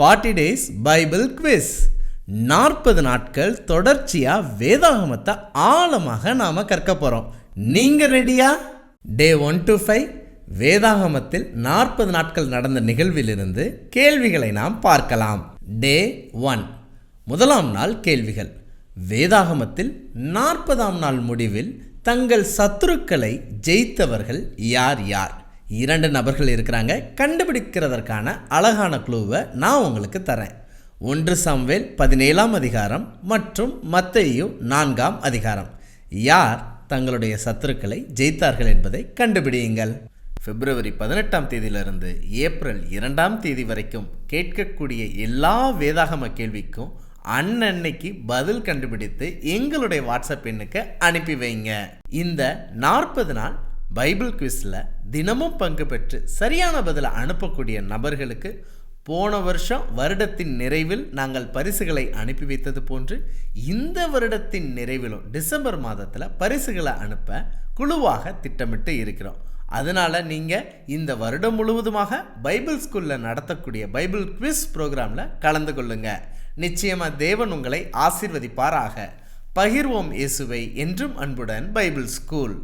40 days Bible quiz. 40 நாட்கள் தொடர்ச்சியாக வேதாகமத்தை ஆழமாக நாம் கற்க போகிறோம். நீங்கள் ரெடியா? டே 1 to 5 வேதாகமத்தில் 40 நாட்கள் நடந்த நிகழ்விலிருந்து கேள்விகளை நாம் பார்க்கலாம். டே 1 முதலாம் நாள் கேள்விகள். வேதாகமத்தில் 40ஆம் நாள் முடிவில் தங்கள் சத்துருக்களை ஜெயித்தவர்கள் யார் யார்? 2 நபர்கள் இருக்கிறாங்க. கண்டுபிடிக்கிறதற்கான அழகான க்ளூவை நான் உங்களுக்கு தரேன். 1 சாமுவேல் 17ஆம் அதிகாரம் மற்றும் மத்தேயு 4ஆம் அதிகாரம். யார் தங்களுடைய சத்துருக்களை ஜெயித்தார்கள் என்பதை கண்டுபிடியுங்கள். பிப்ரவரி 18ஆம் தேதியிலிருந்து ஏப்ரல் 2ஆம் தேதி வரைக்கும் கேட்கக்கூடிய எல்லா வேதாகம கேள்விக்கும் அன்னன்னைக்கு பதில் கண்டுபிடித்து எங்களுடைய வாட்ஸ்அப் எண்ணுக்கு அனுப்பி வைங்க. இந்த 40 நாள் பைபிள் குவிஸில் தினமும் பங்கு பெற்று சரியான பதிலை அனுப்பக்கூடிய நபர்களுக்கு போன வருடத்தின் நிறைவில் நாங்கள் பரிசுகளை அனுப்பி வைத்தது போன்று இந்த வருடத்தின் நிறைவிலும் டிசம்பர் மாதத்தில் பரிசுகளை அனுப்ப குழுவாக திட்டமிட்டு இருக்கிறோம். அதனால் நீங்கள் இந்த வருடம் முழுவதுமாக பைபிள் ஸ்கூலில் நடத்தக்கூடிய பைபிள் குவிஸ் ப்ரோக்ராமில் கலந்து கொள்ளுங்க. நிச்சயமாக தேவன் உங்களை ஆசீர்வதிப்பாராக. பகிர்வோம் இயேசுவை என்றும் அன்புடன் பைபிள் ஸ்கூல்.